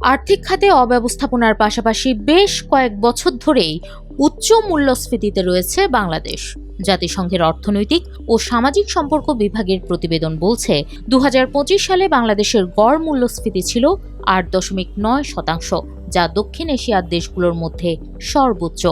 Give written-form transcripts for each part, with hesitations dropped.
আর্থিক খাতে অব্যবস্থাপনার পাশাপাশি বেশ কয়েক বছর ধরেই উচ্চ মূল্যস্ফীতিতে রয়েছে বাংলাদেশ। জাতিসংঘের অর্থনৈতিক ও সামাজিক সম্পর্ক বিভাগের প্রতিবেদন বলছে ২০২৫ সালে বাংলাদেশের গড় মূল্যস্ফীতি ছিল ৮.৯%, যা দক্ষিণ এশিয়ার দেশগুলোর মধ্যে সর্বোচ্চ।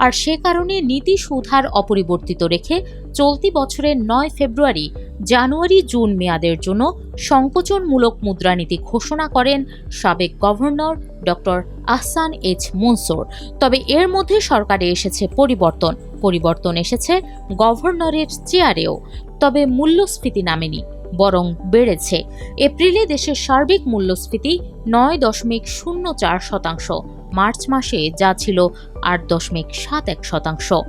আর সে কারণে নীতি সুধার অপরিবর্তিত রেখে চলতি বছরের ৯ ফেব্রুয়ারি জানুয়ারি-জুন মেয়াদের জন্য সংকোচনমূলক মুদ্রানীতি ঘোষণা করেন সাবেক governor doctor Ahsan H Mansur. তবে এর মধ্যে সরকারে এসেছে পরিবর্তন এসেছে গভর্নরের চেয়ারেও। তবে মূল্যস্ফীতি নামেনি, বরং বেড়েছে। এপ্রিলে দেশের সার্বিক মূল্যস্ফীতি ৯.০৪%, মার্চ মাসে যা ছিল ৮.৭১%।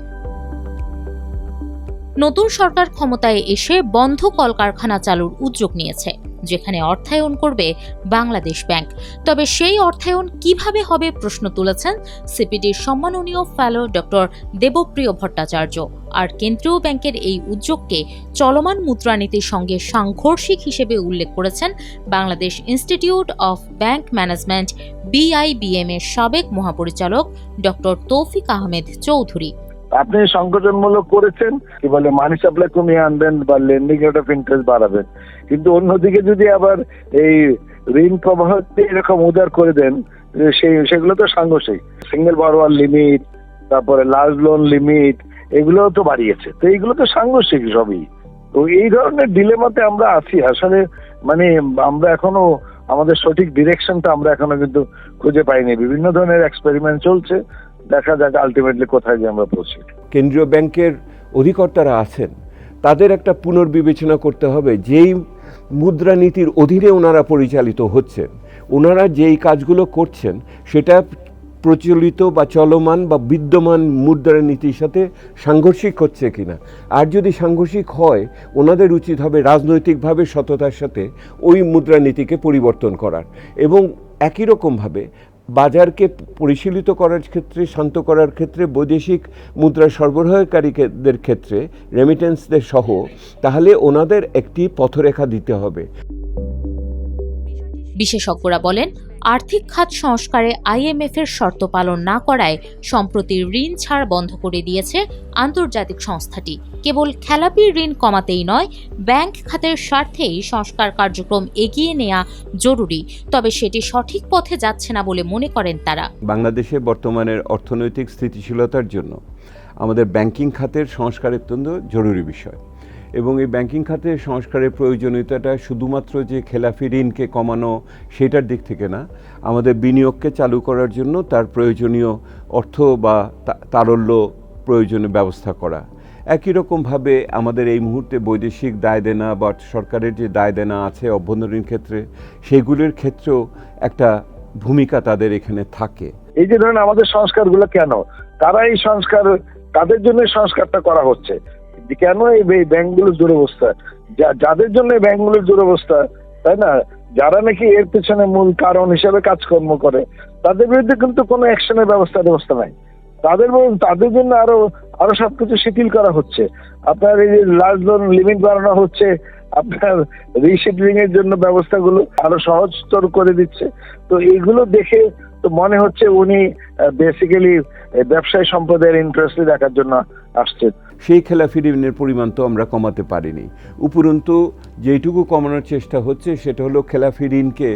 নতুন সরকার ক্ষমতায় এসে বন্ধ কলকারখানা চালুর উদ্যোগ নিয়েছে, যেখানে অর্থায়ন করবে বাংলাদেশ ব্যাংক। তবে সেই অর্থায়ন কিভাবে হবে প্রশ্ন তুলেছেন সিপিডির সম্মাননীয় ফেলো ডক্টর দেবপ্রিয় ভট্টাচার্য। আর কেন্দ্রীয় ব্যাংকের এই উদ্যোগকে চলমান মুদ্রানীতির সঙ্গে সাংঘর্ষিক হিসেবে উল্লেখ করেছেন Bangladesh institute of bank management BIBM এর সাবেক মহাপরিচালক ডক্টর তৌফিক আহমেদ চৌধুরী। আপনি সংকোচনমূলক করেছেন, কি বলে মানি সাপ্লাই কমিয়ে আনবেন বা লেন্ডিং রেট অফ ইন্টারেস্ট বাড়াবেন, কিন্তু অন্যদিকে যদি আবার এই ঋণ প্রবাহকে এরকম উদার করে দেন, সেগুলো তো সাংঘর্ষিক। সিঙ্গেল বরোয়ার লিমিট, তারপরে লার্জ লোন লিমিট, এগুলো তো বাড়িয়েছে। তো এইগুলো তো সাংঘর্ষিক সবই। তো এই ধরনের ডিলেমাতে আমরা আছি আসলে। মানে আমরা এখনো আমাদের সঠিক ডিরেকশনটা আমরা এখনো কিন্তু খুঁজে পাইনি। বিভিন্ন ধরনের এক্সপেরিমেন্ট চলছে, দেখা যাক আলটিমেটলি কোথায় গিয়ে আমরা পৌঁছি। কেন্দ্রীয় ব্যাংকের অধিকর্তারা আছেন, তাদের একটা পুনর্বিবেচনা করতে হবে। যেই মুদ্রানীতির অধীনে ওনারা পরিচালিত হচ্ছেন, ওনারা যেই কাজগুলো করছেন সেটা প্রচলিত বা চলমান বা বিদ্যমান মুদ্রানীতির সাথে সাংঘর্ষিক হচ্ছে কিনা। আর যদি সাংঘর্ষিক হয়, ওনাদের উচিত হবে রাজনৈতিকভাবে সততার সাথে ওই মুদ্রানীতিকে পরিবর্তন করার, এবং একই রকমভাবে বাজারকে পরিশীলিত করার ক্ষেত্রে, শান্ত করার ক্ষেত্রে, বৈদেশিক মুদ্রা সরবরাহকারীদের ক্ষেত্রে রেমিটেন্সদের সহ, তাহলে ওনাদের একটি পথরেখা দিতে হবে। বিশেষজ্ঞরা বলেন, আর্থিক খাত সংস্কারে IMF এর শর্ত পালন না করায় সম্প্রতি ঋণ ছাড় বন্ধ করে দিয়েছে আন্তর্জাতিক সংস্থাটি। কেবল খেলাপি ঋণ কমাতেই নয়, ব্যাংক খাতের স্বার্থেই সংস্কার কার্যক্রম এগিয়ে নেওয়া জরুরি। তবে সেটি সঠিক পথে যাচ্ছে না বলে মনে করেন তারা। বাংলাদেশে বর্তমানের অর্থনৈতিক স্থিতিশীলতার জন্য আমাদের ব্যাংকিং খাতের সংস্কার অত্যন্ত জরুরি বিষয়, এবং এই ব্যাংকিং খাতের সংস্কারের প্রয়োজনীয়তাটা শুধুমাত্র যে খেলাফি ঋণকে কমানো সেটার দিক থেকে না, আমাদের বিনিয়োগকে চালু করার জন্য তার প্রয়োজনীয় অর্থ বা তারল্য প্রয়োজনীয় ব্যবস্থা করা। একই রকমভাবে আমাদের এই মুহূর্তে বৈদেশিক দায় দেনা বা সরকারের যে দায় দেনা আছে অভ্যন্তরীণ ক্ষেত্রে, সেগুলির ক্ষেত্রেও একটা ভূমিকা তাদের এখানে থাকে। এই যে ধরেন আমাদের সংস্কারগুলো কেন, তারা এই সংস্কার, তাদের জন্য সংস্কারটা করা হচ্ছে কেন? এই ব্যাংকগুলোর দুরবস্থা, যাদের জন্য ব্যাংকগুলোর দুরবস্থা, তাই না, যারা নাকি এর পেছনে মূল কারণ হিসেবে কাজকর্ম করে, তাদের বিরুদ্ধে কিন্তু কোনো অ্যাকশনের ব্যবস্থা নাই। তাদের জন্য আরো সবকিছু শিথিল করা হচ্ছে। আপনার এই যে লার্জ লোন লিমিট বাড়ানো হচ্ছে, আপনার রিশেডিউলিং এর জন্য ব্যবস্থাগুলো আরো সহজতর করে দিচ্ছে। তো এইগুলো দেখে তো মনে হচ্ছে উনি বেসিক্যালি ব্যবসায়ী সম্প্রদায়ের ইন্টারেস্ট দেখার জন্য আসছেন। সেই খেলাফি ঋণের পরিমাণ তো আমরা কমাতে পারিনি। উপরন্তু যেইটুকু কমানোর চেষ্টা হচ্ছে সেটা হলো খেলাফি ঋণকে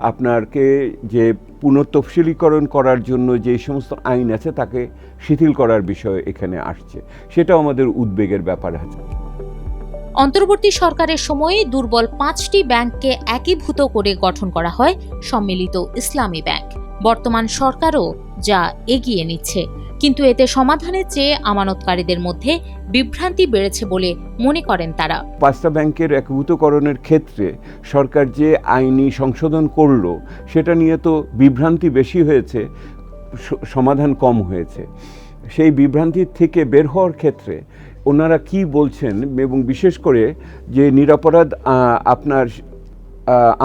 আপনাকে যে পুনঃতফসিলীকরণ করার জন্য যে সমস্ত আইন আছে তাকে শিথিল করার বিষয় এখানে আসছে। সেটাও আমাদের উদ্বেগের ব্যাপার আছে। অন্তর্বর্তী সরকারের সময়ে দুর্বল 5টি ব্যাংককে একীভূত করে গঠন করা হয় সম্মিলিত ইসলামী ব্যাংক। বর্তমান সরকারও যা এগিয়ে নিচ্ছে, কিন্তু এতে সমাধানের চেয়ে আমানতকারীদের মধ্যে বিভ্রান্তি বেড়েছে বলে মনে করেন তারা। 5টা ব্যাংকের একীভূতকরণের ক্ষেত্রে সরকার যে আইনি সংশোধন করলো সেটা নিয়ে তো বিভ্রান্তি বেশি হয়েছে, সমাধান কম হয়েছে। সেই বিভ্রান্তির থেকে বের হওয়ার ক্ষেত্রে ওনারা কি বলছেন, এবং বিশেষ করে যে নিরপরাধ আপনার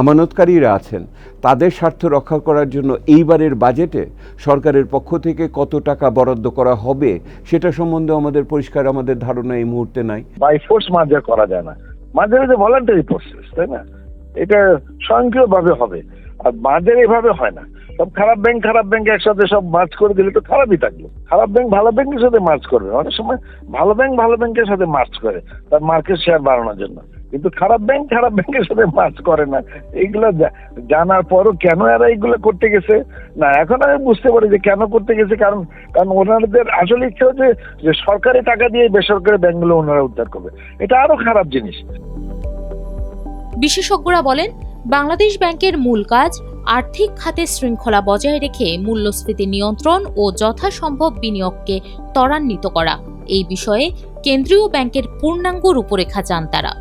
আমানতকারীরা আছেন তাদের স্বার্থ রক্ষা করার জন্য এইবারের বাজেটে সরকারের পক্ষ থেকে কত টাকা বরাদ্দ করা হবে সেটা সম্বন্ধে আমাদের পরিষ্কার আমাদের ধারণা এই মুহূর্তে নাই। বাই ফোর্স মার্জার করা যায় না, মার্জার ইজ এ ভলান্টারি প্রসেস, তাই না? এটা স্বয়ংক্রিয়ভাবে হবে, আর মার্জার এভাবে হয় না। সব খারাপ ব্যাংক একসাথে সব মার্চ করে দিলে তো খারাপই থাকলো। খারাপ ব্যাংক ভালো ব্যাংকের সাথে মার্চ করবে, অনেক সময় ভালো ব্যাংকের সাথে মার্চ করে তার মার্কেট শেয়ার বাড়ানোর জন্য, কিন্তু খারাপ ব্যাংকের সাথে মার্চ করে না। এইগুলো জানার পরও কেন এরা এইগুলো করতে গেছে না, এখন আমি বুঝতে পারি যে কেন করতে গেছে। কারণ ওনাদের আসলে ইচ্ছা হচ্ছে যে সরকারি টাকা দিয়ে বেসরকারি ব্যাংকগুলো ওনারা উদ্ধার করবে। এটা আরো খারাপ জিনিস। বিশেষজ্ঞরা বলেন, বাংলাদেশ ব্যাংকের মূল কাজ আর্থিক খাতে শৃঙ্খলা বজায় রেখে মূল্যস্ফীতি নিয়ন্ত্রণ ও যথাসম্ভব বিনিয়োগকে ত্বরান্বিত করা। এই বিষয়ে কেন্দ্রীয় ব্যাংকের পূর্ণাঙ্গ রূপরেখা চান তারা।